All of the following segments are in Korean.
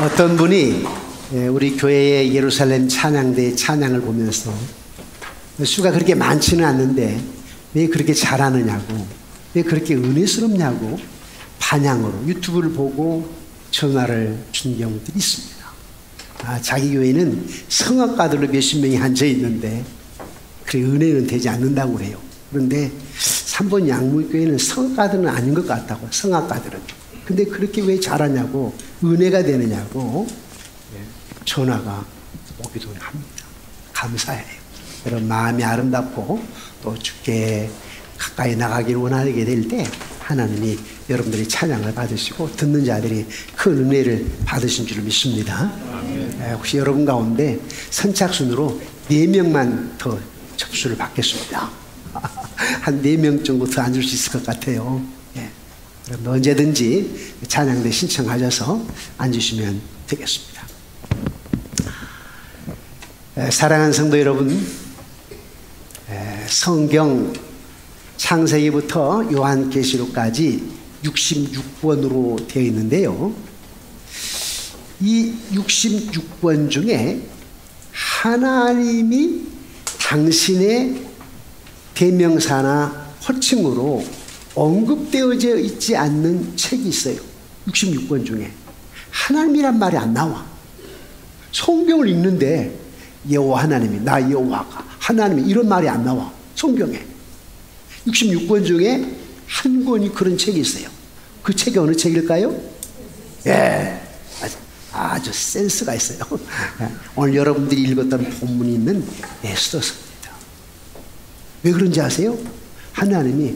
어떤 분이 우리 교회의 예루살렘 찬양대의 찬양을 보면서 수가 그렇게 많지는 않는데 왜 그렇게 잘하느냐고, 왜 그렇게 은혜스럽냐고 반향으로 유튜브를 보고 전화를 준 경우들이 있습니다. 자기 교회는 성악가들로 몇십 명이 앉아 있는데 그래 은혜는 되지 않는다고 그래요. 그런데 3번 양문교회는 성악가들은 아닌 것 같다고, 성악가들은. 근데 그렇게 왜 잘하냐고, 은혜가 되느냐고 전화가 오기도 합니다. 감사해요. 여러분 마음이 아름답고 또 주께 가까이 나가기를 원하게 될 때 하나님이 여러분들이 찬양을 받으시고 듣는 자들이 큰 은혜를 받으신 줄 믿습니다. 혹시 여러분 가운데 선착순으로 4명만 더 접수를 받겠습니다. 한 4명 정도 더 앉을 수 있을 것 같아요. 여러분 언제든지 찬양대 신청하셔서 앉으시면 되겠습니다. 사랑하는 성도 여러분, 성경 창세기부터 요한계시록까지 66권으로 되어 있는데요. 이 66권 중에 하나님이 당신의 대명사나 호칭으로 언급되어져 있지 않는 책이 있어요. 66권 중에 하나님이란 말이 안 나와. 성경을 읽는데 여호와 하나님이, 나 여호와가 하나님이, 이런 말이 안 나와. 성경에 66권 중에 한 권이 그런 책이 있어요. 그 책이 어느 책일까요? 아주 센스가 있어요. 오늘 여러분들이 읽었던 본문이 있는 에스더서입니다. 왜 그런지 아세요? 하나님이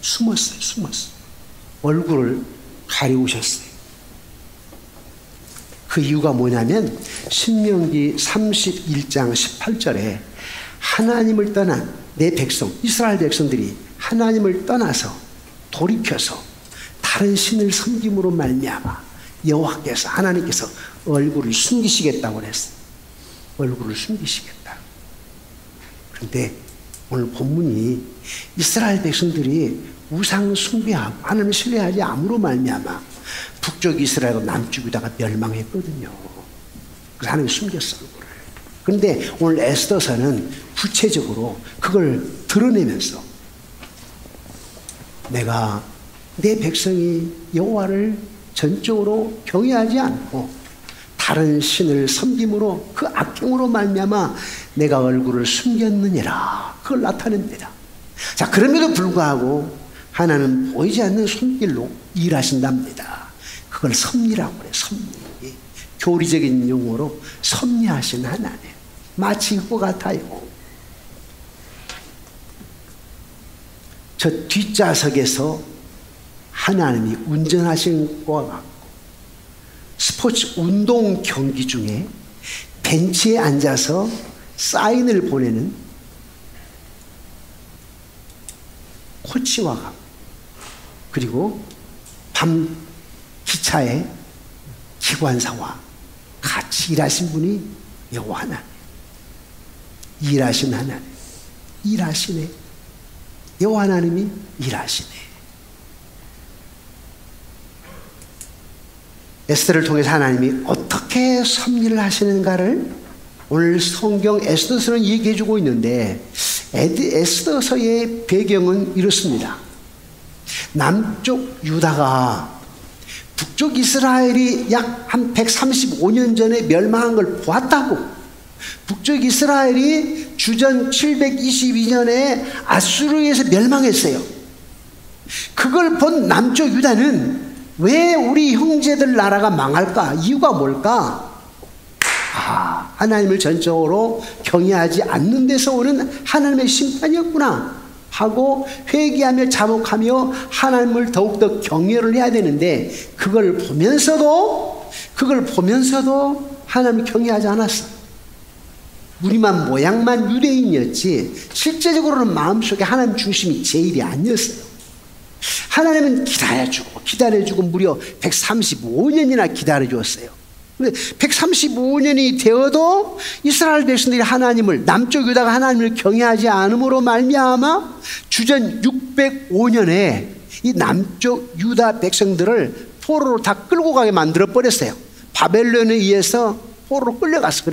숨었어요. 얼굴을 가리우셨어요. 그 이유가 뭐냐면 신명기 31장 18절에 하나님을 떠난 내 백성, 이스라엘 백성들이 하나님을 떠나서 돌이켜서 다른 신을 섬김으로 말미암아 여호와께서, 하나님께서 얼굴을 숨기시겠다고 그랬어요. 얼굴을 숨기시겠다. 그런데 오늘 본문이 이스라엘 백성들이 우상 숭배하고 하나님을 신뢰하지 않음으로 말미암아 북쪽 이스라엘과 남쪽 유다가 멸망했거든요. 그래서 하나님이 숨겼어, 얼굴을. 그런데 오늘 에스더서는 구체적으로 그걸 드러내면서 내가 내 백성이 여호와를 전적으로 경외하지 않고 다른 신을 섬김으로 그 악행으로 말미암아 내가 얼굴을 숨겼느니라, 그걸 나타냅니다. 자, 그럼에도 불구하고 하나님은 보이지 않는 손길로 일하신답니다. 그걸 섭리라고 그래요. 섭리. 교리적인 용어로 섭리하신 하나님. 마치 그거 같아요. 저 뒷좌석에서 하나님이 운전하신 것과 같고, 스포츠 운동 경기 중에 벤치에 앉아서 사인을 보내는 코치와 같고, 그리고 밤 기차의 기관사와 같이 일하신 분이 여호와 하나님. 일하신 하나님. 일하시네. 여호와 하나님이 일하시네. 에스더를 통해서 하나님이 어떻게 섭리를 하시는가를 오늘 성경 에스더서는 얘기해주고 있는데, 에스더서의 배경은 이렇습니다. 남쪽 유다가 북쪽 이스라엘이 약 한 135년 전에 멸망한 걸 보았다고. 북쪽 이스라엘이 주전 722년에 아수르에서 멸망했어요. 그걸 본 남쪽 유다는 왜 우리 형제들 나라가 망할까? 이유가 뭘까? 하나님을 전적으로 경외하지 않는 데서 오는 하나님의 심판이었구나 하고 회개하며 자복하며 하나님을 더욱더 경외를 해야 되는데, 그걸 보면서도 하나님을 경외하지 않았어. 우리만 모양만 유대인이었지 실제적으로는 마음속에 하나님 중심이 제일이 아니었어요. 하나님은 기다려주고 무려 135년이나 기다려주었어요. 근데 135년이 되어도 이스라엘 백성들이 하나님을, 남쪽 유다가 하나님을 경외하지 않음으로 말미암아 주전 605년에 이 남쪽 유다 백성들을 포로로 다 끌고 가게 만들어 버렸어요. 바벨론에 의해서 포로로 끌려갔어.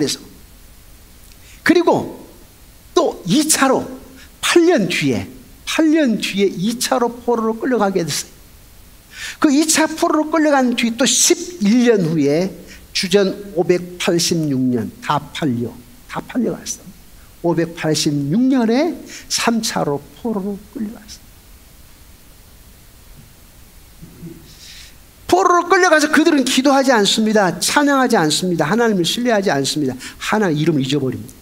그리고 또 2차로 8년 뒤에 2차로 포로로 끌려가게 됐어요. 그 2차 포로로 끌려간 뒤 또 11년 후에 주전 586년 다 팔려갔어. 586년에 3차로 포로로 끌려갔어. 포로로 끌려가서 그들은 기도하지 않습니다. 찬양하지 않습니다. 하나님을 신뢰하지 않습니다. 하나님 이름을 잊어버립니다.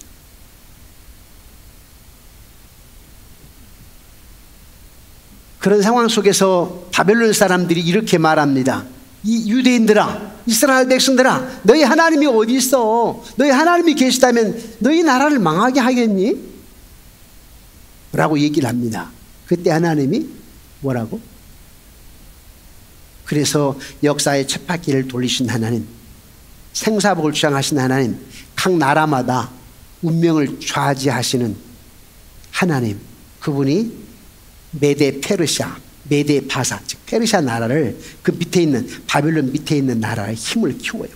그런 상황 속에서 바벨론 사람들이 이렇게 말합니다. 이 유대인들아, 이스라엘 백성들아, 너희 하나님이 어디 있어? 너희 하나님이 계시다면 너희 나라를 망하게 하겠니? 라고 얘기를 합니다. 그때 하나님이 뭐라고? 그래서 역사의 쳇바퀴를 돌리신 하나님, 생사복을 주장하신 하나님, 각 나라마다 운명을 좌지하시는 하나님, 그분이 메데 페르시아, 메데 바사, 즉 페르시아 나라를 그 밑에 있는 바벨론 밑에 있는 나라의 힘을 키워요.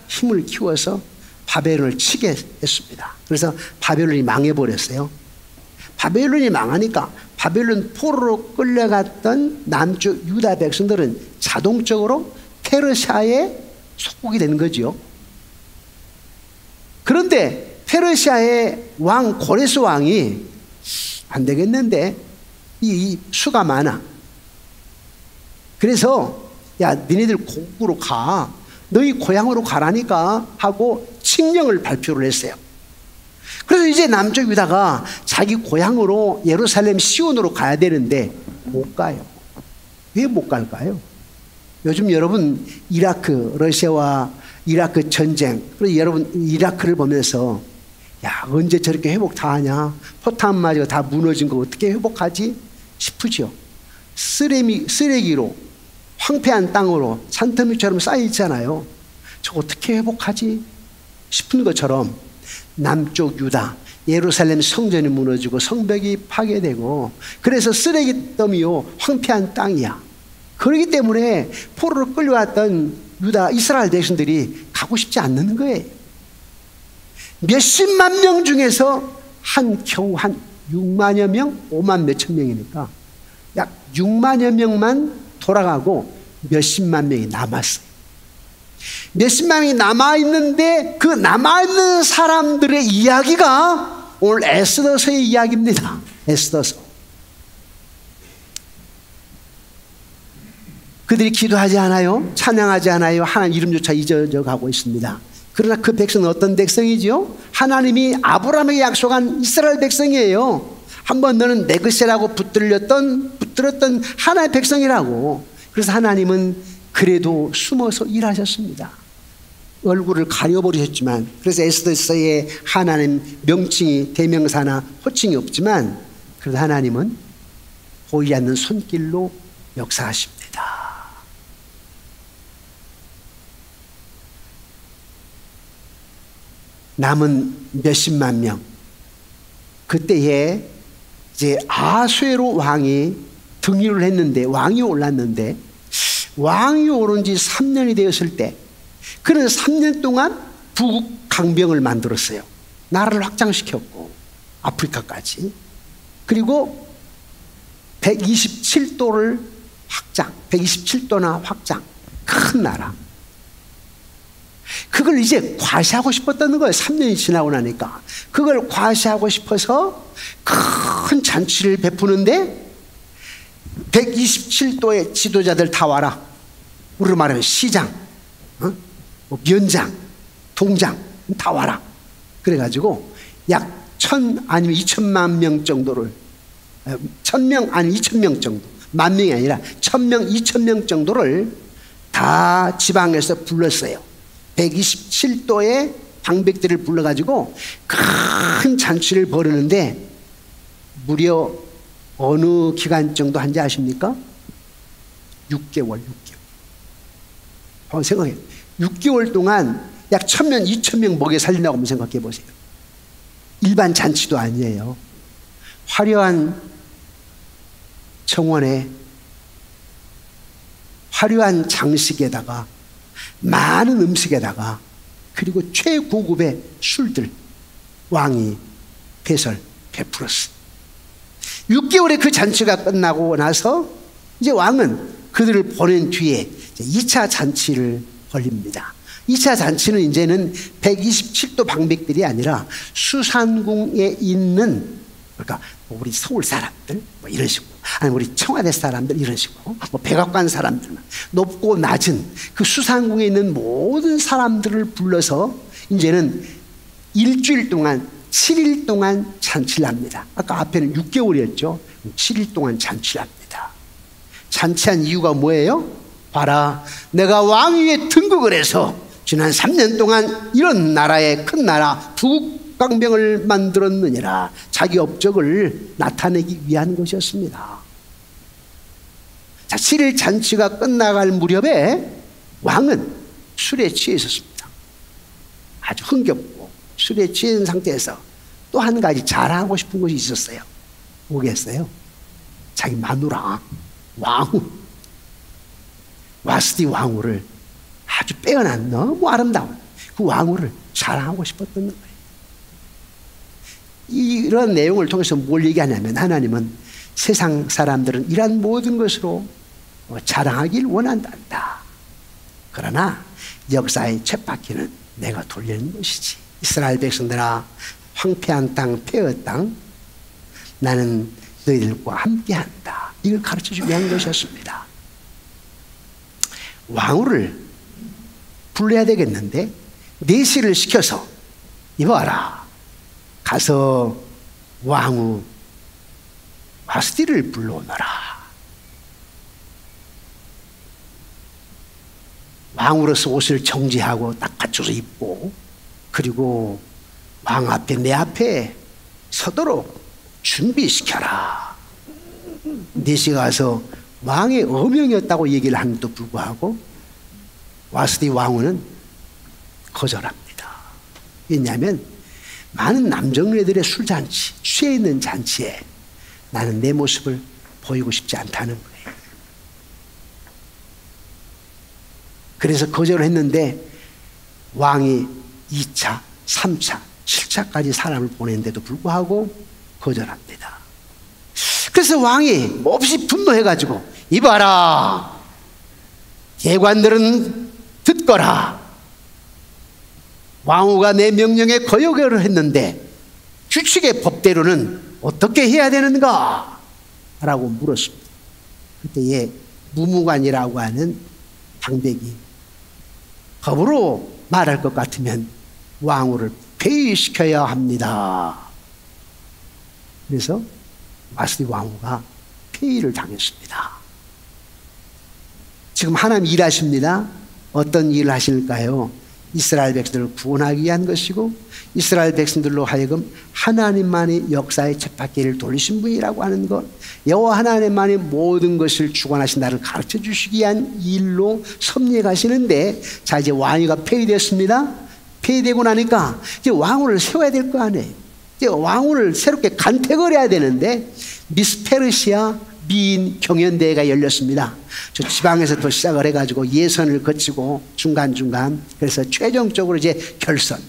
힘을 키워서 바벨론을 치게 했습니다. 그래서 바벨론이 망해버렸어요. 바벨론이 망하니까 바벨론 포로로 끌려갔던 남쪽 유다 백성들은 자동적으로 페르시아의 속국이 되는 거죠. 그런데 페르시아의 왕 고레스 왕이 안 되겠는데 이 수가 많아. 그래서 야, 니네들 고국으로 가. 너희 고향으로 가라니까 하고 칙령을 발표를 했어요. 그래서 이제 남쪽 유다가 자기 고향으로 예루살렘 시온으로 가야 되는데 못 가요. 왜 못 갈까요? 요즘 여러분 이라크, 러시아와 이라크 전쟁, 그래서 여러분 이라크를 보면서 야, 언제 저렇게 회복 다 하냐? 포탄 맞고 다 무너진 거 어떻게 회복하지? 싶으죠. 쓰레기로 황폐한 땅으로 산더미처럼 쌓여 있잖아요. 저 어떻게 회복하지? 싶은 것처럼 남쪽 유다 예루살렘 성전이 무너지고 성벽이 파괴되고 그래서 쓰레기 더미요 황폐한 땅이야. 그렇기 때문에 포로로 끌려왔던 유다 이스라엘 백성들이 가고 싶지 않는 거예요. 몇십만 명 중에서 겨우 한 6만여 명, 5만 몇천 명이니까 약 6만여 명만 돌아가고 몇십만 명이 남았어요. 몇십만 명이 남아있는데 그 남아있는 사람들의 이야기가 오늘 에스더서의 이야기입니다. 에스더서. 그들이 기도하지 않아요? 찬양하지 않아요? 하나님 이름조차 잊어가고 있습니다. 그러나 그 백성은 어떤 백성이지요? 하나님이 아브라함에게 약속한 이스라엘 백성이에요. 한번 너는 내 것이라고 붙들었던 하나의 백성이라고. 그래서 하나님은 그래도 숨어서 일하셨습니다. 얼굴을 가려버리셨지만, 그래서 에스더서에 하나님 명칭이 대명사나 호칭이 없지만 그래도 하나님은 보이지 않는 손길로 역사하십니다. 남은 몇십만 명. 그때에 이제 아수에로 왕이 등위를 했는데, 왕이 올랐는데, 왕이 오른 지 3년이 되었을 때, 그는 3년 동안 북 강병을 만들었어요. 나라를 확장시켰고, 아프리카까지. 그리고 127도를 확장, 127도나 확장. 큰 나라. 그걸 이제 과시하고 싶었다는 거예요. 3년이 지나고 나니까. 그걸 과시하고 싶어서 큰 잔치를 베푸는데 127도의 지도자들 다 와라. 우리로 말하면 시장, 뭐 면장, 동장 다 와라. 그래가지고 약 1,000 아니면 2천만 명 정도를 1,000명 아니면 2,000명 정도, 만 명이 아니라 1,000명, 2,000명 정도를 다 지방에서 불렀어요. 127도의 방백들을 불러가지고 큰 잔치를 벌이는데 무려 어느 기간 정도 한지 아십니까? 6개월. 한번 생각해요. 6개월 동안 약 1,000명, 2,000명 먹여 살린다고 한번 생각해 보세요. 일반 잔치도 아니에요. 화려한 정원에 화려한 장식에다가 많은 음식에다가 그리고 최고급의 술들 왕이 배설 베풀었어. 6개월의 그 잔치가 끝나고 나서 이제 왕은 그들을 보낸 뒤에 2차 잔치를 벌립니다. 2차 잔치는 이제는 127도 방백들이 아니라 수산궁에 있는, 그러니까 우리 서울 사람들 뭐 이런 식으로, 아니면 우리 청와대 사람들 이런 식으로, 뭐 백악관 사람들, 높고 낮은 그 수산궁에 있는 모든 사람들을 불러서 이제는 일주일 동안 7일 동안 잔치를 합니다. 아까 앞에는 6개월이었죠. 7일 동안 잔치를 합니다. 잔치한 이유가 뭐예요? 봐라, 내가 왕위에 등극을 해서 지난 3년 동안 이런 나라의 큰 나라 북강병을 만들었느니라. 자기 업적을 나타내기 위한 것이었습니다. 자, 7일 잔치가 끝나갈 무렵에 왕은 술에 취해 있었습니다. 아주 흥겹고 술에 취한 상태에서 또 한 가지 자랑하고 싶은 것이 있었어요. 뭐겠어요? 자기 마누라 왕후 와스디 왕후를, 아주 빼어난 너무 아름다운 그 왕후를 자랑하고 싶었던 거예요. 이런 내용을 통해서 뭘 얘기하냐면, 하나님은 세상 사람들은 이러한 모든 것으로 자랑하길 원한단다. 그러나 역사의 쳇바퀴는 내가 돌리는 것이지. 이스라엘 백성들아, 황폐한 땅, 폐허 땅, 나는 너희들과 함께한다. 이걸 가르쳐주기 위한 것이었습니다. 왕후를 불러야 되겠는데 내시를 시켜서, 이봐라, 가서 왕후 와스디를 불러오너라. 왕으로서 옷을 정지하고 딱 갖춰서 입고, 그리고 왕 앞에, 내 앞에 서도록 준비시켜라. 내시가 가서 왕의 어명이었다고 얘기를 함에도 불구하고 와스디 왕후는 거절합니다. 왜냐하면 많은 남정네들의 술잔치, 취해 있는 잔치에 나는 내 모습을 보이고 싶지 않다는 거예요. 그래서 거절을 했는데 왕이 2차, 3차, 7차까지 사람을 보냈는데도 불구하고 거절합니다. 그래서 왕이 몹시 분노해가지고, 이봐라, 대관들은 듣거라. 왕후가 내 명령에 거역을 했는데 규칙의 법대로는 어떻게 해야 되는가? 라고 물었습니다. 그때에 무무관이라고 하는 방백이 법으로 말할 것 같으면 왕후를 폐위시켜야 합니다. 그래서 와스디 왕후가 폐위를 당했습니다. 지금 하나님 일하십니다. 어떤 일을 하실까요? 이스라엘 백성들을 구원하기 위한 것이고, 이스라엘 백성들로 하여금 하나님만이 역사의 쳇바퀴를 돌리신 분이라고 하는 것, 여호와 하나님만이 모든 것을 주관하신다를 가르쳐 주시기 위한 일로 섭리해 가시는데, 자, 이제 왕위가 폐위됐습니다. 폐위되고 나니까 이제 왕후를 세워야 될 거 아니에요. 이제 왕후를 새롭게 간택을 해야 되는데, 미스 페르시아 미인 경연대회가 열렸습니다. 저 지방에서부터 시작을 해가지고 예선을 거치고 중간중간, 그래서 최종적으로 이제 결선,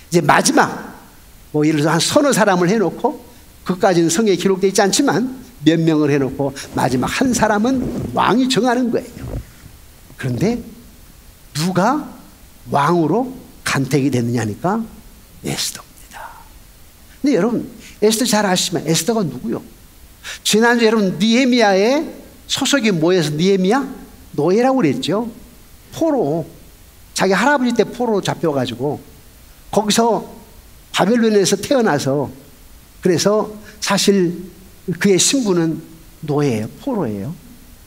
이제 마지막, 뭐 예를 들어서 한 서너 사람을 해놓고, 그까지는 성에 기록되어 있지 않지만 몇 명을 해놓고 마지막 한 사람은 왕이 정하는 거예요. 그런데 누가 왕으로 간택이 됐느냐니까 에스더입니다. 근데 여러분, 에스더 잘 아시지만 에스더가 누구요? 지난주 여러분 느헤미야의 소속이 뭐여서 느헤미야? 노예라고 그랬죠. 포로, 자기 할아버지 때 포로 잡혀가지고 거기서 바벨론에서 태어나서, 그래서 사실 그의 신분은 노예예요, 포로예요.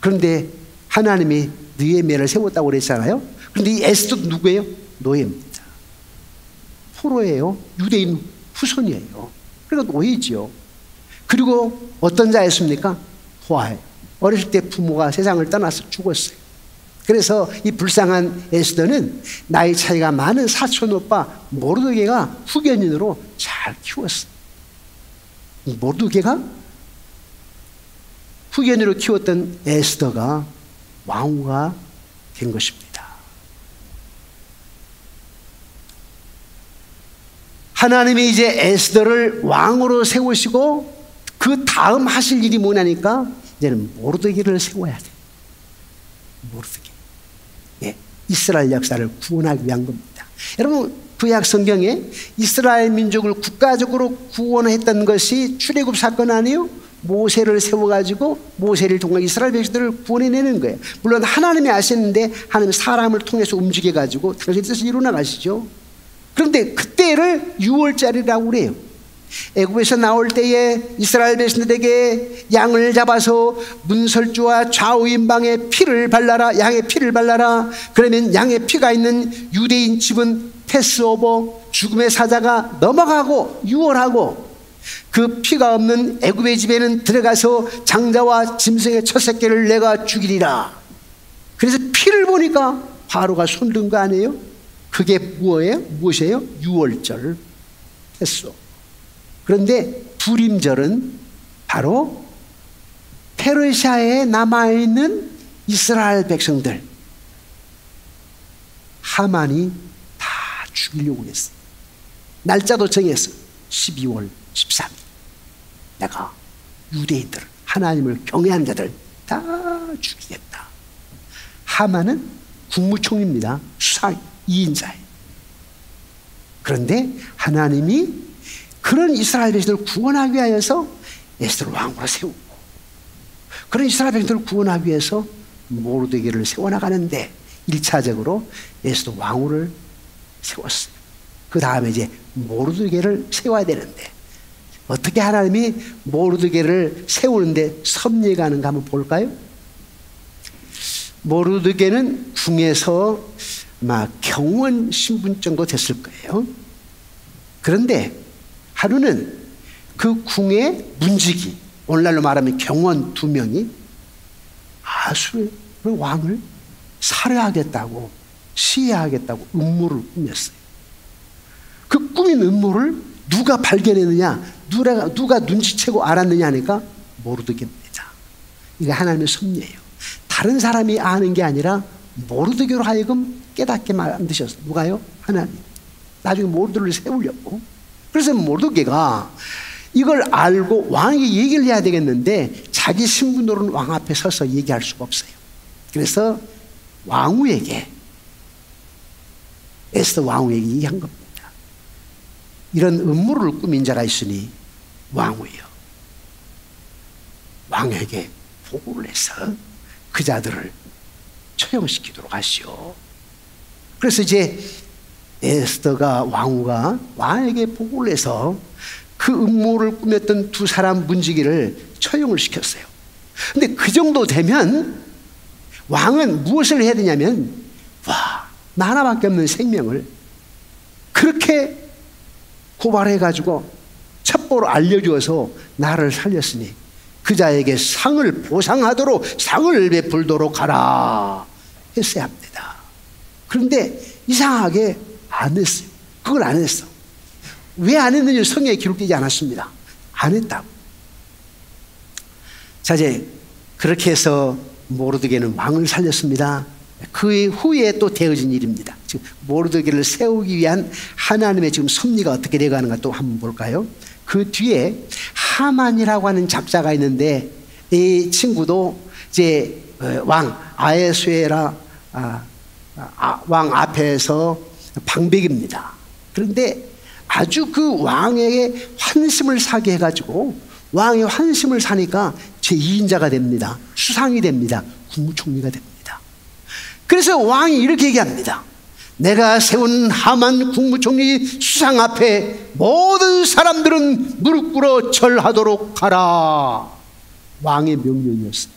그런데 하나님이 느헤미야를 세웠다고 그랬잖아요. 그런데 이 에스더도 누구예요? 노예입니다. 포로예요. 유대인 후손이에요. 그러니까 노예지요. 그리고 어떤 자였습니까? 포화예요. 어렸을 때 부모가 세상을 떠나서 죽었어요. 그래서 이 불쌍한 에스더는 나이 차이가 많은 사촌 오빠 모르드게가 후견인으로 잘 키웠어요. 이 모르드게가 후견인으로 키웠던 에스더가 왕후가 된 것입니다. 하나님이 이제 에스더를 왕으로 세우시고 그 다음 하실 일이 뭐냐니까 이제는 모르드게를 세워야 돼. 모르드게. 예, 이스라엘 역사를 구원하기 위한 겁니다. 여러분, 구약 성경에 이스라엘 민족을 국가적으로 구원했던 것이 출애굽 사건 아니에요? 모세를 세워가지고 모세를 통해 이스라엘 백성들을 구원해내는 거예요. 물론 하나님이 아셨는데 하나님 사람을 통해서 움직여가지고 당신의 뜻을 이루어나가시죠. 그런데 그때를 6월절이라고 그래요. 애굽에서 나올 때에 이스라엘 백성들에게 양을 잡아서 문설주와 좌우인방에 피를 발라라, 양의 피를 발라라. 그러면 양의 피가 있는 유대인 집은 패스오버, 죽음의 사자가 넘어가고 6월하고 그 피가 없는 애굽의 집에는 들어가서 장자와 짐승의 첫 새끼를 내가 죽이리라. 그래서 피를 보니까 바로가 손든 거 아니에요? 그게 무엇이에요? 6월절 했어. 그런데 부림절은 바로 페르시아에 남아있는 이스라엘 백성들, 하만이 다 죽이려고 했어. 날짜도 정했어. 12월 13일. 내가 유대인들, 하나님을 경외하는 자들 다 죽이겠다. 하만은 국무총리입니다. 수상 2인자예요. 그런데 하나님이 그런 이스라엘 백성들을 구원하기 위해서 에스더를 왕으로 세우고, 그런 이스라엘 백성들을 구원하기 위해서 모르드게를 세워나가는데 1차적으로 에스더 왕후를 세웠어요. 그 다음에 이제 모르드게를 세워야 되는데 어떻게 하나님이 모르드게를 세우는데 섭리가 하는가 한번 볼까요? 모르드게는 궁에서 아마 경원 신분 정도 됐을 거예요. 그런데 하루는 그 궁의 문지기, 오늘날로 말하면 경원 2명이 아수르 왕을 살해하겠다고, 시해하겠다고 음모를 꾸몄어요. 그 꾸민 음모를 누가 발견했느냐, 누가 눈치채고 알았느냐 하니까 모르드게입니다. 이게 하나님의 섭리예요. 다른 사람이 아는 게 아니라 모르드게로 하여금 깨닫게 만드셨어요. 누가요? 하나님. 나중에 모르드게를 세우려고. 그래서 모르드게가 이걸 알고 왕에게 얘기를 해야 되겠는데 자기 신분으로는 왕 앞에 서서 얘기할 수가 없어요. 그래서 왕후에게, 에스더 왕후에게 얘기한 겁니다. 이런 음모를 꾸민 자가 있으니 왕후여, 왕에게 보고를 해서 그 자들을 처형시키도록 하시오. 그래서 이제 에스더가, 왕후가 왕에게 보고를 해서 그 음모를 꾸몄던 2 사람 문지기를 처형을 시켰어요. 근데 그 정도 되면 왕은 무엇을 해야 되냐면, 나 하나밖에 없는 생명을 그렇게 고발해가지고 첩보로 알려주어서 나를 살렸으니 그 자에게 상을 보상하도록, 상을 베풀도록 하라 했어야 합니다. 그런데 이상하게 안 했어요. 그걸 안 했어. 왜 안 했는지 성경에 기록되지 않았습니다. 안 했다고. 자, 이제 그렇게 해서 모르드게는 왕을 살렸습니다. 그 후에 또 되어진 일입니다. 지금 모르드게를 세우기 위한 하나님의 지금 섭리가 어떻게 되어가는가 또 한번 볼까요? 그 뒤에 하만이라고 하는 잡자가 있는데, 이 친구도 이제 왕 아하수에라 왕 앞에서 방백입니다. 그런데 아주 그 왕에게 환심을 사게 해가지고 왕의 환심을 사니까 제2인자가 됩니다. 수상이 됩니다. 국무총리가 됩니다. 그래서 왕이 이렇게 얘기합니다. 내가 세운 하만 국무총리 수상 앞에 모든 사람들은 무릎 꿇어 절하도록 하라. 왕의 명령이었어요.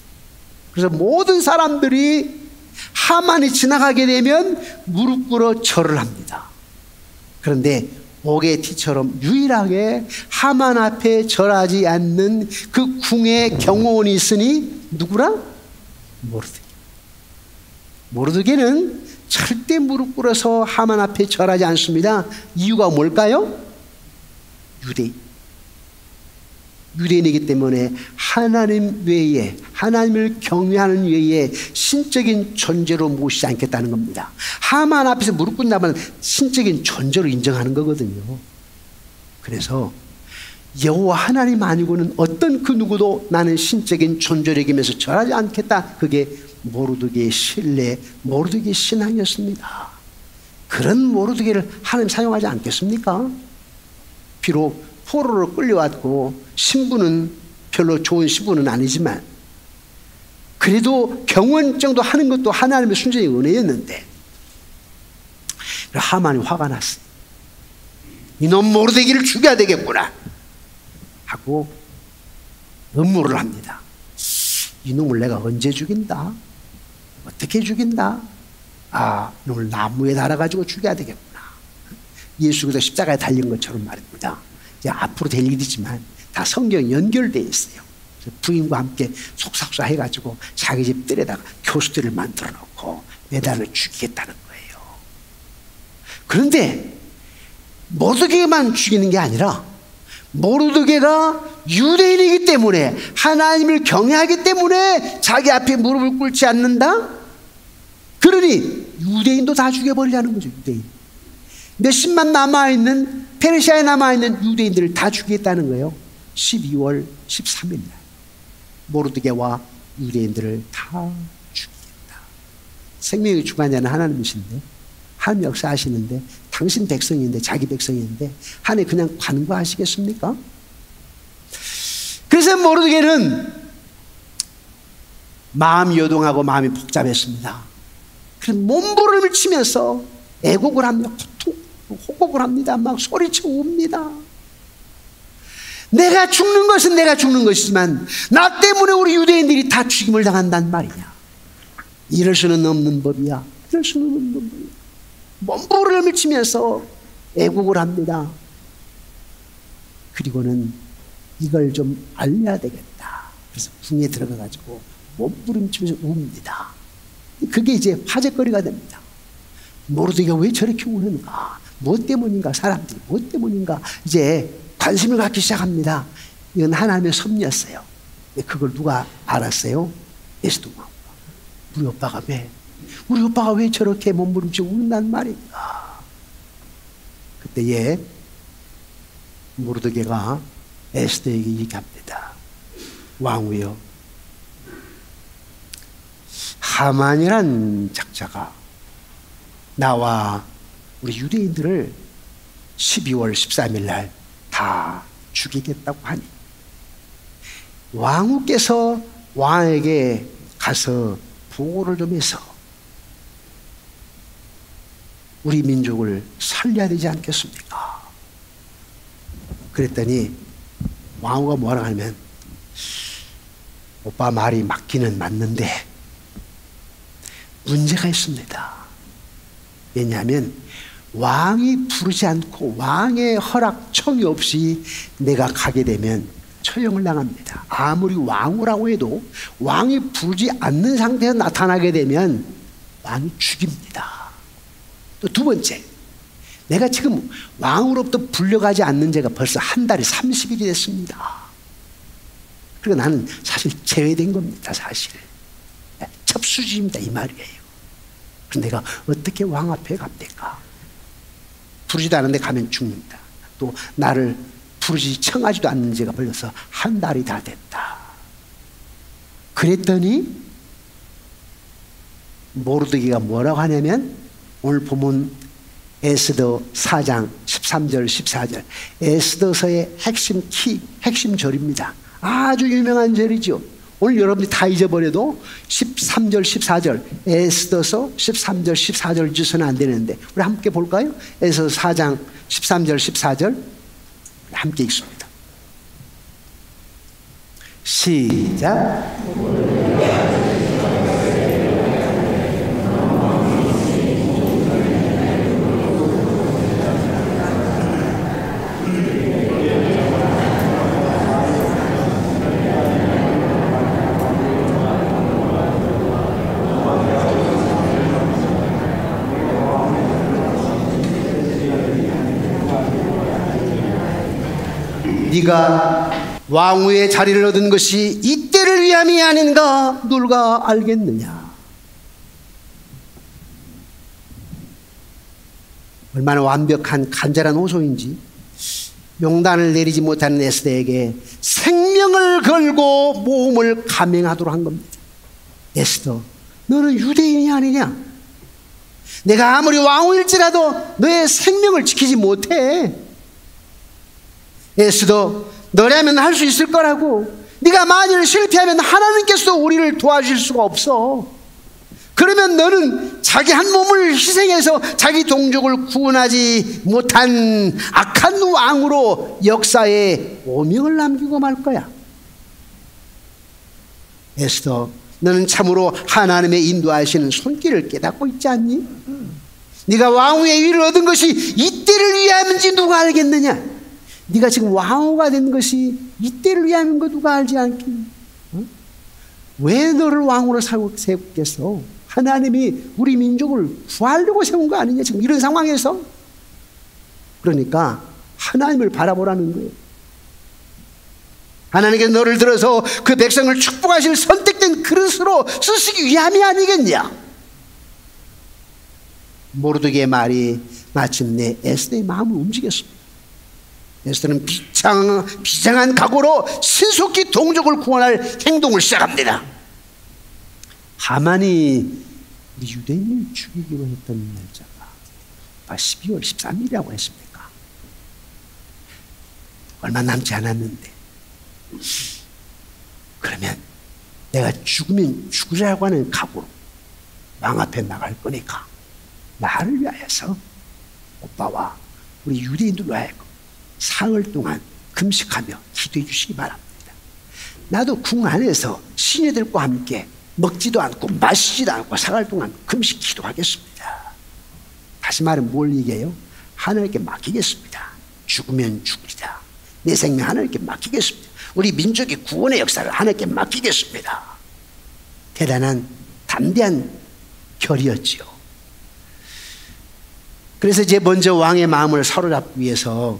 그래서 모든 사람들이 하만이 지나가게 되면 무릎 꿇어 절을 합니다. 그런데 오게티처럼 유일하게 하만 앞에 절하지 않는 그 궁의 경호원이 있으니 누구라? 모르드게. 모르드게는 절대 무릎 꿇어서 하만 앞에 절하지 않습니다. 이유가 뭘까요? 유대인이기 때문에 하나님 외에, 하나님을 경외하는 외에 신적인 존재로 모시지 않겠다는 겁니다. 하만 앞에서 무릎 꿇는다면 신적인 존재로 인정하는 거거든요. 그래서 여호와 하나님 아니고는 어떤 그 누구도 나는 신적인 존재력이면서 절하지 않겠다. 그게 모르드게의 신뢰, 모르드게의 신앙이었습니다. 그런 모르드게를 하나님 사용하지 않겠습니까? 비록 포로로 끌려왔고 신부는 별로 좋은 신부는 아니지만 그래도 경원 정도 하는 것도 하나님의 순전히 은혜였는데 하만이 화가 났어. 이놈 모르드게를 죽여야 되겠구나 하고 음모를 합니다. 이놈을 내가 언제 죽인다? 어떻게 죽인다? 이놈을 나무에 달아가지고 죽여야 되겠구나. 예수 그리스도 십자가에 달린 것처럼 말입니다. 이제 앞으로 될 일이지만 다 성경에 연결되어 있어요. 부인과 함께 속삭사 해가지고 자기 집 뜰에다가 교수들을 만들어 놓고 매달려 죽이겠다는 거예요. 그런데 모르드게만 죽이는 게 아니라 모르드게가 유대인이기 때문에 하나님을 경외하기 때문에 자기 앞에 무릎을 꿇지 않는다? 그러니 유대인도 다 죽여버리려는 거죠. 유대인. 몇십만 남아있는 페르시아에 남아있는 유대인들을 다 죽이겠다는 거예요. 12월 13일 날 모르드게와 유대인들을 다 죽이겠다. 생명의 주관자는 하나님이신데 하나님 역사하시는데 당신 백성인데 자기 백성인데 하나님 그냥 관과하시겠습니까? 그래서 모르드게는 마음이 요동하고 마음이 복잡했습니다. 그래서 몸부림을 치면서 애곡을 합니다. 호곡을 합니다. 막 소리쳐 웁니다. 내가 죽는 것은 내가 죽는 것이지만 나 때문에 우리 유대인들이 다 죽임을 당한단 말이냐. 이럴 수는 없는 법이야. 이럴 수는 없는 법이야. 몸부림을 치면서 애곡을 합니다. 그리고는 이걸 좀 알려야 되겠다. 그래서 궁에 들어가가지고 몸부림치면서 웁니다. 그게 이제 화제거리가 됩니다. 모르드게가 왜 저렇게 우는가? 무엇 때문인가? 사람들이 무엇 때문인가? 이제 관심을 갖기 시작합니다. 이건 하나님의 섭리였어요. 그걸 누가 알았어요? 에스더가. 우리 오빠가 왜 저렇게 몸부림치고 우는단 말인가? 그때에 모르드게가 에스더에게 얘기합니다. 왕후여, 하만이란 작자가 나와 우리 유대인들을 12월 13일 날 다 죽이겠다고 하니 왕후께서 왕에게 가서 보고를 좀 해서 우리 민족을 살려야 되지 않겠습니까? 그랬더니 왕후가 뭐라 하면 오빠 말이 맞기는 맞는데 문제가 있습니다. 왜냐하면 왕이 부르지 않고 왕의 허락 청이 없이 내가 가게 되면 처형을 당합니다. 아무리 왕후라고 해도 왕이 부르지 않는 상태에서 나타나게 되면 왕이 죽입니다. 또 두 번째, 내가 지금 왕으로부터 불려가지 않는 지가 벌써 한 달이 30일이 됐습니다. 그리고 나는 사실 제외된 겁니다. 사실 첩수지입니다. 이 말이에요. 그래서 내가 어떻게 왕 앞에 갑니까? 부르지도 않은데 가면 죽는다. 또 나를 부르지 청하지도 않는 지가 벌써 한 달이 다 됐다. 그랬더니 모르드게가 뭐라고 하냐면 오늘 보면 에스더 4장 13절 14절 에스더서의 핵심 절입니다. 아주 유명한 절이죠. 오늘 여러분이 다 잊어버려도 13절 14절 에스더서 13절 14절 잊어서는 안 되는데 우리 함께 볼까요? 에스더 4장 13절 14절 함께 읽습니다. 시작. 네가 왕후의 자리를 얻은 것이 이때를 위함이 아닌가 누가 알겠느냐. 얼마나 완벽한 간절한 호소인지 용단을 내리지 못하는 에스더에게 생명을 걸고 모험을 감행하도록 한 겁니다. 에스더, 너는 유대인이 아니냐? 내가 아무리 왕후일지라도 너의 생명을 지키지 못해. 에스더, 너라면 할 수 있을 거라고. 네가 만일 실패하면 하나님께서도 우리를 도와주실 수가 없어. 그러면 너는 자기 한 몸을 희생해서 자기 동족을 구원하지 못한 악한 왕으로 역사에 오명을 남기고 말 거야. 에스더, 너는 참으로 하나님의 인도하시는 손길을 깨닫고 있지 않니? 네가 왕후의 위를 얻은 것이 이때를 위함인지 누가 알겠느냐? 네가 지금 왕후가 된 것이 이때를 위함인 거 누가 알지 않겠니? 왜 너를 왕후로 세웠겠어? 하나님이 우리 민족을 구하려고 세운 거 아니냐? 지금 이런 상황에서. 그러니까 하나님을 바라보라는 거예요. 하나님께서 너를 들어서 그 백성을 축복하실 선택된 그릇으로 쓰시기 위함이 아니겠냐? 모르드게의 말이 마침내 에스더의 마음을 움직였습니다. 에스더는 비장한 각오로 신속히 동족을 구원할 행동을 시작합니다. 하만이 우리 유대인을 죽이기로 했던 날짜가 12월 13일이라고 했습니까? 얼마 남지 않았는데, 그러면 내가 죽으면 죽으라고 하는 각오로 왕 앞에 나갈 거니까 나를 위하여서 오빠와 우리 유대인들로 하여금 사흘 동안 금식하며 기도해 주시기 바랍니다. 나도 궁 안에서 시녀들과 함께 먹지도 않고 마시지도 않고 사흘 동안 금식 기도하겠습니다. 다시 말해 뭘 얘기해요? 하나님께 맡기겠습니다. 죽으면 죽으리라. 내 생명 하나님께 맡기겠습니다. 우리 민족의 구원의 역사를 하나님께 맡기겠습니다. 대단한 담대한 결이었지요. 그래서 이제 먼저 왕의 마음을 사로잡기 위해서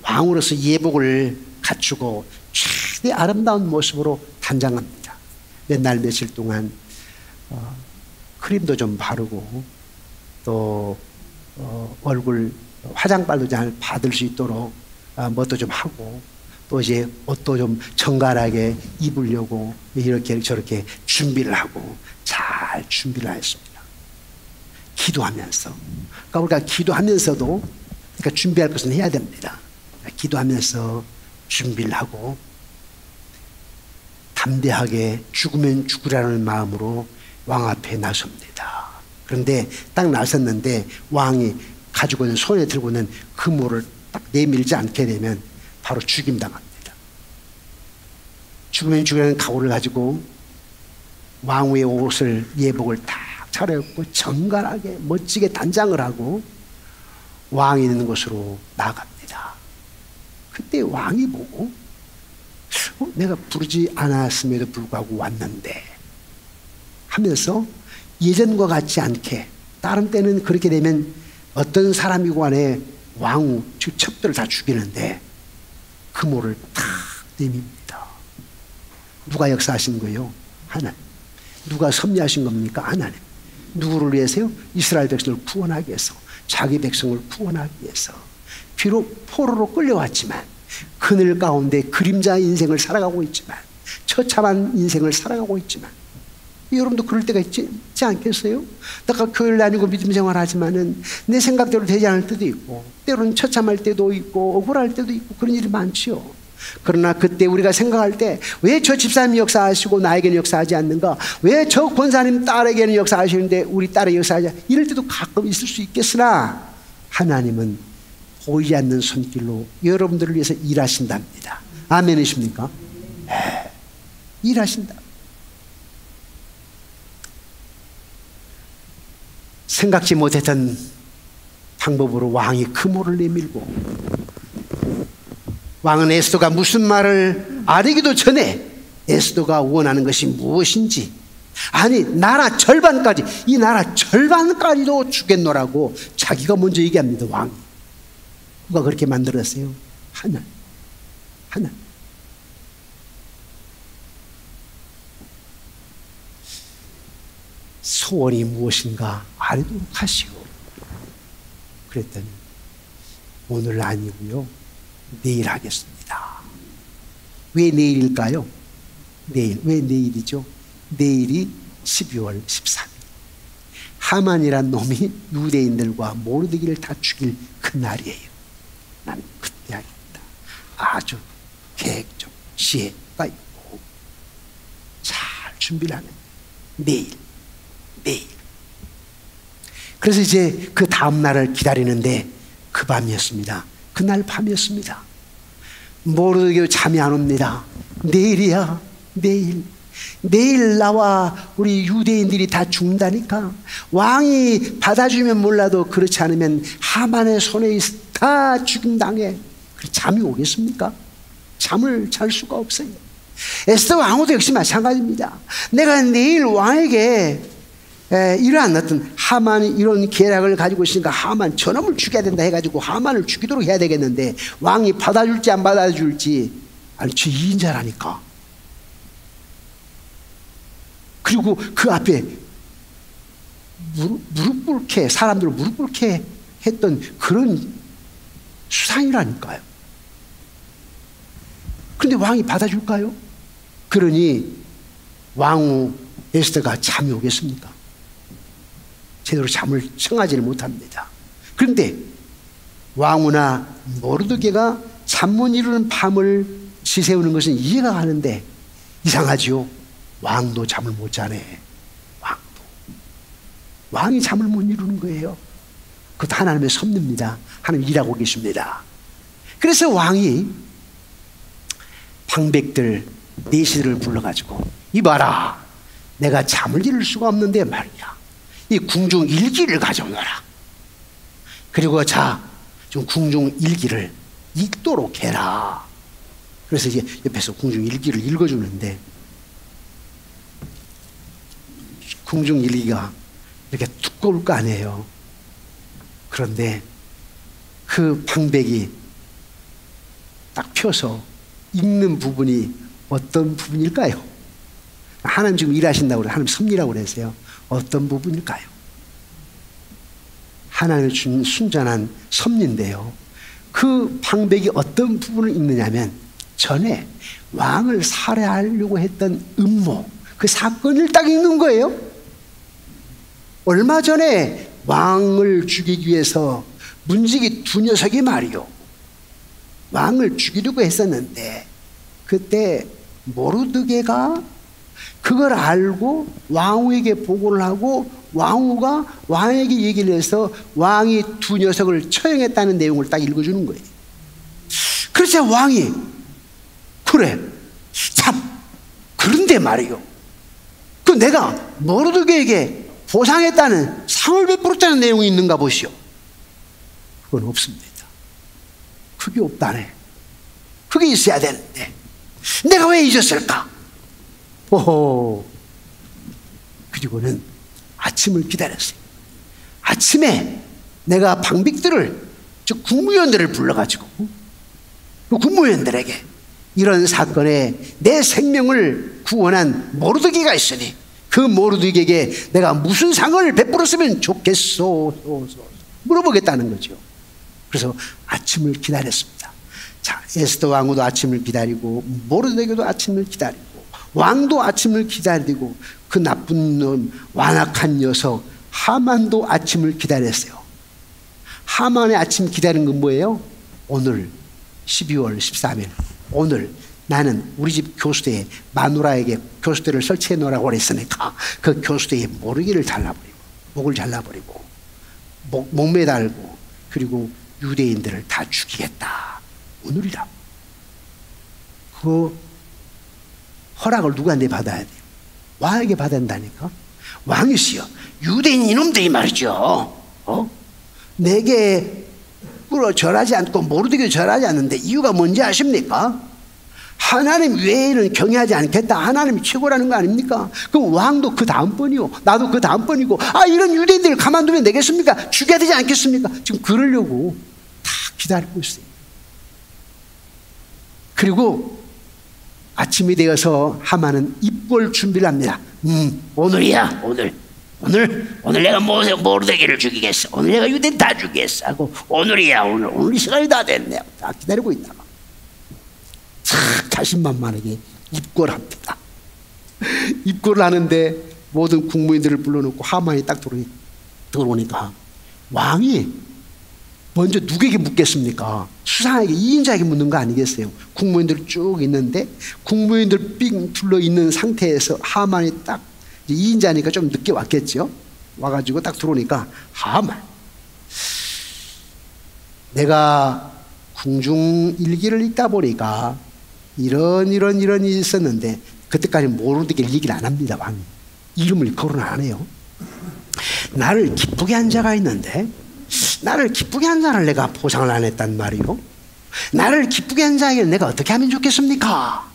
왕으로서 예복을 갖추고 최대 아름다운 모습으로 단장합니다. 몇 날 며칠 동안 크림도 좀 바르고 또 얼굴 화장빨도 잘 받을 수 있도록 뭣도 좀 하고 또 이제 옷도 좀 정갈하게 입으려고 이렇게 저렇게 준비를 하고 잘 준비를 했습니다. 기도하면서. 그러니까 우리가 기도하면서도 그러니까 준비할 것은 해야 됩니다. 기도하면서 준비를 하고 담대하게 죽으면 죽으라는 마음으로 왕 앞에 나섭니다. 그런데 딱 나섰는데 왕이 가지고 있는 손에 들고 있는 그물을 딱 내밀지 않게 되면 바로 죽임당합니다. 죽으면 죽으라는 각오를 가지고 왕후의 옷을 예복을 딱 차려입고 정갈하게 멋지게 단장을 하고 왕이 있는 곳으로 나갑니다. 그때 왕이 보고 내가 부르지 않았음에도 불구하고 왔는데 하면서 예전과 같지 않게, 다른 때는 그렇게 되면 어떤 사람이고 간에 왕후 즉 첩들을 다 죽이는데 그물을 탁 내밉니다. 누가 역사하신 거예요? 하나님. 누가 섭리하신 겁니까? 하나님. 누구를 위해서요? 이스라엘 백성을 구원하기 위해서, 자기 백성을 구원하기 위해서. 비록 포로로 끌려왔지만 그늘 가운데 그림자 인생을 살아가고 있지만, 처참한 인생을 살아가고 있지만, 여러분도 그럴 때가 있지 않겠어요? 내가 교회를 다니고 믿음 생활하지만은 내 생각대로 되지 않을 때도 있고, 때로는 처참할 때도 있고 억울할 때도 있고 그런 일이 많지요. 그러나 그때 우리가 생각할 때 왜 저 집사님이 역사하시고 나에게는 역사하지 않는가? 왜 저 권사님 딸에게는 역사하시는데 우리 딸에게 역사하지 않는가? 이럴 때도 가끔 있을 수 있겠으나 하나님은 보이지 않는 손길로 여러분들을 위해서 일하신답니다. 아멘이십니까? 네, 일하신다. 생각지 못했던 방법으로 왕이 그물을 내밀고, 왕은 에스더가 무슨 말을 알기도 전에 에스더가 원하는 것이 무엇인지, 아니 나라 절반까지, 이 나라 절반까지도 주겠노라고 자기가 먼저 얘기합니다. 왕이. 누가 그렇게 만들었어요? 하나님. 하나님. 소원이 무엇인가 알도록 하시오. 그랬더니 오늘 아니고요, 내일 하겠습니다. 왜 내일일까요? 내일. 왜 내일이죠? 내일이 12월 13일. 하만이란 놈이 유대인들과 모르드기를 다 죽일 그 날이에요. 나는 그때 하겠다. 아주 계획적 지혜가 있고 잘 준비를 하는 내일. 그래서 이제 그 다음 날을 기다리는데 그 밤이었습니다. 그날 밤이었습니다. 모르드게 잠이 안 옵니다. 내일이야, 내일 나와 우리 유대인들이 다 죽는다니까. 왕이 받아주면 몰라도 그렇지 않으면 하만의 손에 다 죽임당해. 잠이 오겠습니까? 잠을 잘 수가 없어요. 에스더 왕후도 역시 마찬가지입니다. 내가 내일 왕에게 이러한 어떤 하만이 이런 계략을 가지고 있으니까 하만 저놈을 죽여야 된다 해가지고 하만을 죽이도록 해야 되겠는데 왕이 받아줄지 안 받아줄지 아니 제 2인자라니까. 그리고 그 앞에 무릎 꿇게 사람들을 무릎 꿇게 했던 그런 수상이라니까요. 그런데 왕이 받아줄까요? 그러니 왕후 에스더가 잠이 오겠습니까? 제대로 잠을 청하지를 못합니다. 그런데 왕후나 모르드게가 잠 못 이루는 밤을 지새우는 것은 이해가 가는데 이상하지요. 왕도 잠을 못 자네. 왕이 잠을 못 이루는 거예요. 그것도 하나님의 섭리입니다. 하나님 일하고 계십니다. 그래서 왕이 방백들 내시들을 불러가지고 이봐라, 내가 잠을 이룰 수가 없는데 말이야, 이 궁중 일기를 가져오너라. 그리고 자, 좀 궁중 일기를 읽도록 해라. 그래서 이제 옆에서 궁중 일기를 읽어주는데 궁중 일기가 이렇게 두꺼울 거 아니에요. 그런데 그 방백이 딱 펴서 읽는 부분이 어떤 부분일까요? 하나님 지금 일하신다고 그래요. 하나님 섭리라고 그랬어요. 어떤 부분일까요? 하나님의 준 순전한 섭리인데요. 그 방백이 어떤 부분을 읽느냐면 전에 왕을 살해하려고 했던 음모, 그 사건을 딱 읽는 거예요. 얼마 전에 왕을 죽이기 위해서 문지기 두 녀석이 말이요, 왕을 죽이려고 했었는데 그때 모르드게가 그걸 알고 왕후에게 보고를 하고 왕후가 왕에게 얘기를 해서 왕이 두 녀석을 처형했다는 내용을 딱 읽어주는 거예요. 그래서 왕이 그래 참 그런데 말이요, 그 내가 모르드게에게 보상했다는 상을 베풀었다는 내용이 있는가 보시오. 그건 없습니다. 그게 없다네. 그게 있어야 되는데 내가 왜 잊었을까? 오호. 그리고는 아침을 기다렸어요. 아침에 내가 방백들을, 즉 국무위원들을 불러가지고 그 국무위원들에게 이런 사건에 내 생명을 구원한 모르드게가 있으니 그 모르드게에게 내가 무슨 상을 베풀었으면 좋겠소 물어보겠다는 거죠. 그래서 아침을 기다렸습니다. 자, 에스더 왕후도 아침을 기다리고 모르드게도 아침을 기다리고 왕도 아침을 기다리고 그 나쁜 놈 완악한 녀석 하만도 아침을 기다렸어요. 하만의 아침 기다린 건 뭐예요? 오늘 12월 13일 오늘 나는 우리 집 교수대에 마누라에게 교수대를 설치해 놓으라고 그랬으니까 그 교수대에 모르기를 잘라버리고 목을 잘라버리고 목 매달고 그리고 유대인들을 다 죽이겠다. 오늘이라. 그 허락을 누구한테 받아야 돼요? 왕에게 받아야 한다니까. 왕이시여, 유대인 이놈들이 말이죠, 내게 절하지 않고 모르드게도 절하지 않는데 이유가 뭔지 아십니까? 하나님 외에는 경외하지 않겠다. 하나님이 최고라는 거 아닙니까? 그 왕도 그 다음번이요, 나도 그 다음번이고, 이런 유대인들을 가만두면 되겠습니까? 죽여야 되지 않겠습니까? 지금 그러려고 다 기다리고 있어요. 그리고 아침이 되어서 하만은 입골 준비를 합니다. 오늘이야, 오늘 내가 모르드게를 죽이겠어. 오늘 내가 유대인 다 죽이겠어 하고 오늘이야, 오늘 이 시간이 다 됐네. 다 기다리고 있다가 자신만만하게 입궐합니다. 입궐을 하는데 모든 국무인들을 불러놓고 하만이 딱 들어오니까 왕이 먼저 누구에게 묻겠습니까? 수상에게, 이인자에게 묻는 거 아니겠어요? 국무인들 쭉 있는데 국무인들 삥 둘러 있는 상태에서 하만이 딱, 이인자니까 좀 늦게 왔겠죠? 와가지고 딱 들어오니까, 하만, 내가 궁중 일기를 읽다 보니까 이런 일이 있었는데, 그때까지 모르게 얘기를 안 합니다. 왕이 이름을 거론 안 해요. 나를 기쁘게 한 자가 있는데, 나를 기쁘게 한 자를 내가 보상을 안 했단 말이요. 나를 기쁘게 한 자에게 내가 어떻게 하면 좋겠습니까?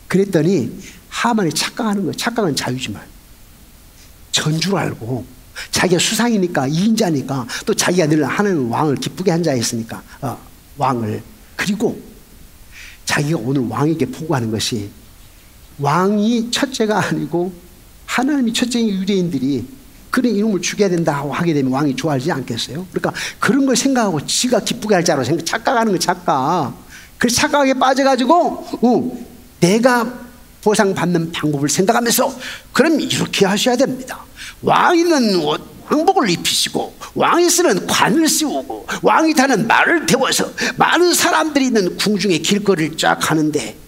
그랬더니 하만이 착각하는 거예요. 착각은 자유지만 전 줄 알고, 자기가 수상이니까, 이인자니까, 또 자기가 늘 하는 왕을 기쁘게 한 자였으니까, 왕을. 그리고 자기가 오늘 왕에게 보고하는 것이, 왕이 첫째가 아니고 하나님이 첫째인 유대인들이 그래 이놈을 죽여야 된다고 하게 되면 왕이 좋아하지 않겠어요? 그러니까 그런 걸 생각하고 지가 기쁘게 할 자로 착각하는 거, 착각. 그래서 착각에 빠져가지고 내가 보상받는 방법을 생각하면서, 그럼 이렇게 하셔야 됩니다. 왕이는 왕복을 입히시고, 왕이 쓰는 관을 씌우고, 왕이 타는 말을 태워서 많은 사람들이 있는 궁중의 길거리를 쫙 가는데,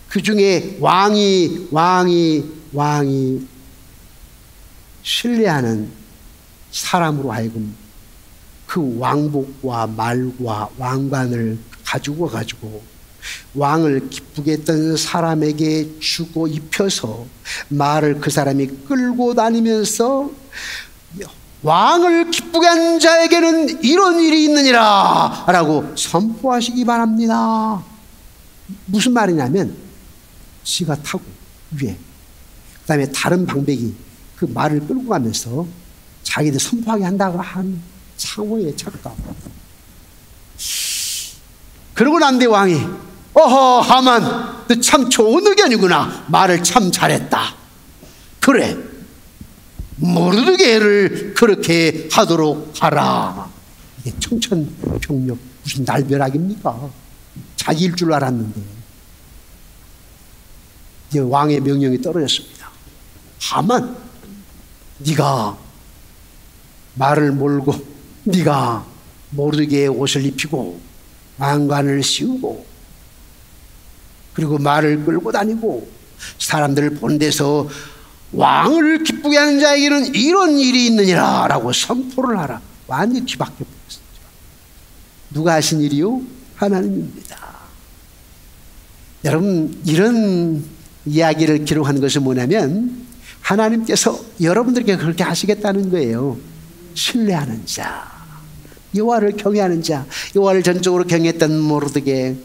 그 중에 왕이 신뢰하는 사람으로 하여금 그 왕복과 말과 왕관을 가지고 가지고 왕을 기쁘게 했던 사람에게 주고 입혀서 말을 그 사람이 끌고 다니면서, 왕을 기쁘게 한 자에게는 이런 일이 있느니라 라고 선포하시기 바랍니다. 무슨 말이냐면, 지가 타고 위에, 그 다음에 다른 방백이 그 말을 끌고 가면서 자기들 선포하게 한다고 한 창호의 착각. 그러고 난 뒤에 왕이, 어허, 하만, 너 참 좋은 의견이구나. 말을 참 잘했다. 그래, 모르드게를 그렇게 하도록 하라. 이게 청천벽력, 무슨 날벼락입니까? 자기일 줄 알았는데 이제 왕의 명령이 떨어졌습니다. 하만, 네가 말을 몰고, 네가 모르드게의 옷을 입히고 왕관을 씌우고, 그리고 말을 끌고 다니고 사람들을 본 데서 왕을 기쁘게 하는 자에게는 이런 일이 있느니라 라고 선포를 하라. 완전히 뒤바뀌어 버렸습니다. 누가 하신 일이요? 하나님입니다. 여러분, 이런 이야기를 기록한 것은 뭐냐면, 하나님께서 여러분들에게 그렇게 하시겠다는 거예요. 신뢰하는 자, 여호와를 경외하는 자, 여호와를 전적으로 경외했던 모르드게,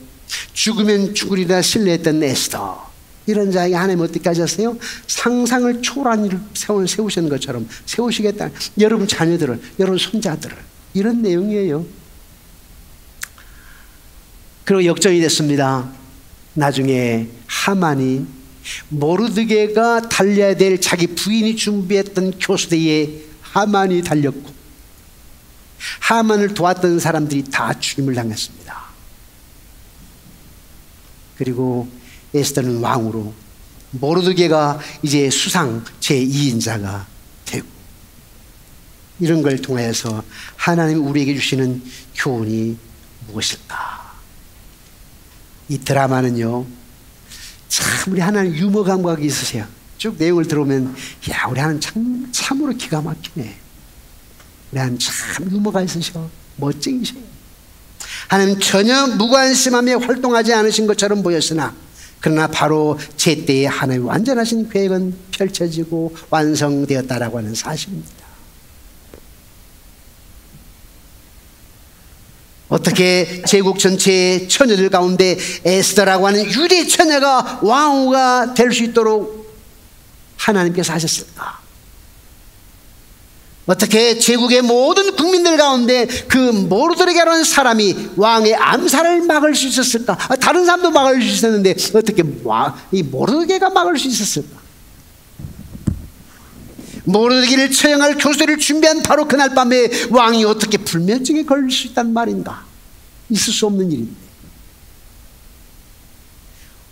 죽으면 죽으리라 신뢰했던 에스더, 이런 자에게 하나님 어떻게 하셨어요? 상상을 초월한 일을 세우시는 것처럼 세우시겠다. 여러분 자녀들을, 여러분 손자들을, 이런 내용이에요. 그리고 역전이 됐습니다. 나중에 하만이 모르드게가 달려야 될 자기 부인이 준비했던 교수대에 하만이 달렸고, 하만을 도왔던 사람들이 다 죽임을 당했습니다. 그리고 에스더는 왕으로, 모르드게가 이제 수상 제2인자가 되고, 이런 걸 통해서 하나님 우리에게 주시는 교훈이 무엇일까? 이 드라마는요, 참 우리 하나님 유머 감각이 있으세요. 쭉 내용을 들어오면, 야, 우리 하나님 참으로 기가 막히네. 우리 하나님 참 유머가 있으셔. 멋쟁이셔. 하나님 전혀 무관심하며 활동하지 않으신 것처럼 보였으나, 그러나 바로 제때에 하나님의 완전하신 계획은 펼쳐지고 완성되었다라고 하는 사실입니다. 어떻게 제국 전체의 처녀들 가운데 에스더라고 하는 유대 처녀가 왕후가 될 수 있도록 하나님께서 하셨을까? 어떻게 제국의 모든 국민들 가운데 그 모르드게라는 사람이 왕의 암살을 막을 수 있었을까? 다른 사람도 막을 수 있었는데 어떻게 이 모르드게가 막을 수 있었을까? 모르드게를 처형할 교수를 준비한 바로 그날 밤에 왕이 어떻게 불면증에 걸릴 수 있단 말인가? 있을 수 없는 일인데.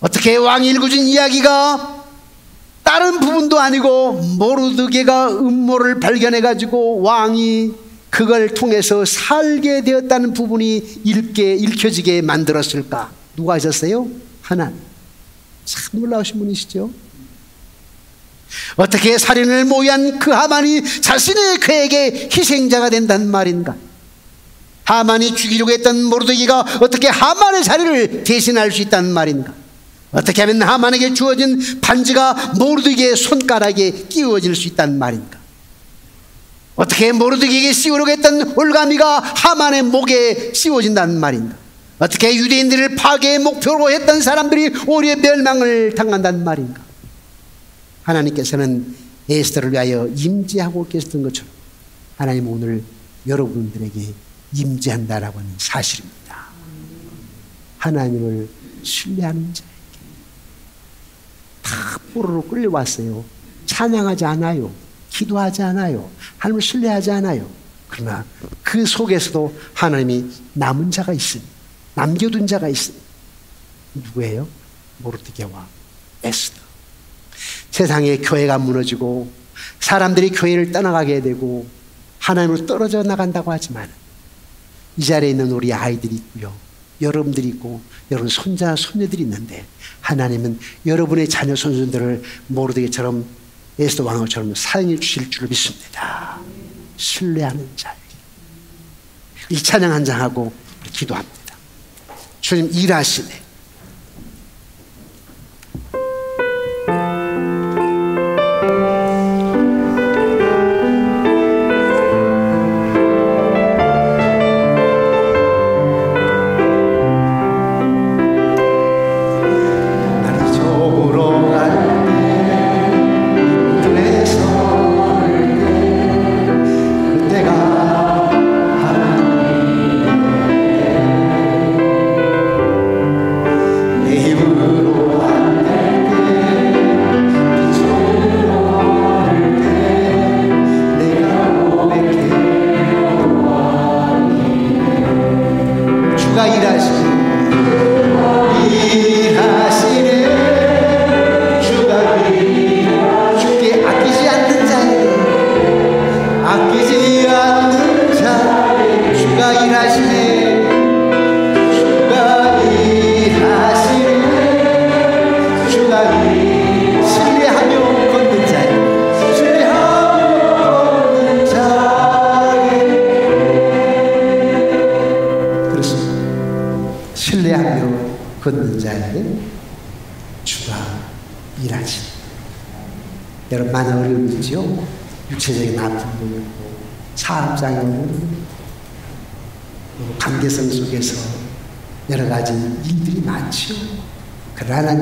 어떻게 왕이 읽어준 이야기가 다른 부분도 아니고 모르드게가 음모를 발견해가지고 왕이 그걸 통해서 살게 되었다는 부분이 읽혀지게 만들었을까? 누가 하셨어요? 하나님. 참 놀라우신 분이시죠? 어떻게 살인을 모의한 그 하만이 자신의 그에게 희생자가 된단 말인가? 하만이 죽이려고 했던 모르드게가 어떻게 하만의 자리를 대신할 수 있단 말인가? 어떻게 하면 하만에게 주어진 반지가 모르드게의 손가락에 끼워질 수 있단 말인가? 어떻게 모르드게에게 씌우려고 했던 올가미가 하만의 목에 씌워진단 말인가? 어떻게 유대인들을 파괴의 목표로 했던 사람들이 오히려 멸망을 당한단 말인가? 하나님께서는 에스더를 위하여 임재하고 계셨던 것처럼 하나님은 오늘 여러분들에게 임재한다라고 하는 사실입니다. 하나님을 신뢰하는 자에게 다 포로로 끌려왔어요. 찬양하지 않아요. 기도하지 않아요. 하나님을 신뢰하지 않아요. 그러나 그 속에서도 하나님이 남은 자가 있으니, 남겨둔 자가 있으니, 누구예요? 모르드게와 에스더. 세상에 교회가 무너지고 사람들이 교회를 떠나가게 되고 하나님으로 떨어져 나간다고 하지만 이 자리에 있는 우리 아이들이 있고요, 여러분들이 있고 여러분 손자 손녀들이 있는데 하나님은 여러분의 자녀 손손들을 모르드게처럼 에스더 왕후처럼 사용해 주실 줄 믿습니다. 신뢰하는 자에게. 이 찬양 한 장하고 기도합니다. 주님 일하시네. 걷는 자에게 주가 일하시. 여러분 많은 어려움이 있죠. 육체적인 아픔도 있고 사업장애도 관계성 속에서 여러 가지 일들이 많죠. 그러나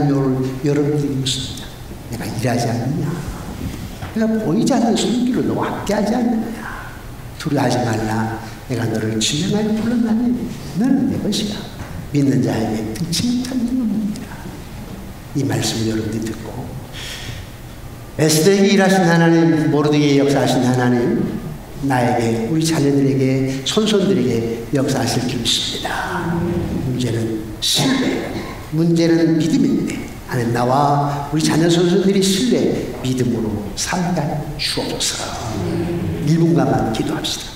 여러분들이 묻습니다. 내가 일하지 않느냐? 내가 보이지 않는 손길로 너와 함께하지 않느냐? 두려워하지 말라. 내가 너를 진정하여 불렀나니 너는 내 것이야. 믿는 자에게 등치 못한 일은 없느니라. 이 말씀을 여러분들이 듣고 에스더에게 일하신 하나님, 모르드게의 역사하신 하나님, 나에게, 우리 자녀들에게, 손손들에게 역사하실 줄 믿습니다. 문제는 신뢰, 문제는 믿음인데 하나님, 나와 우리 자녀 손손들이 신뢰, 믿음으로 살게 하여 주옵소서. 1분간만 기도합시다.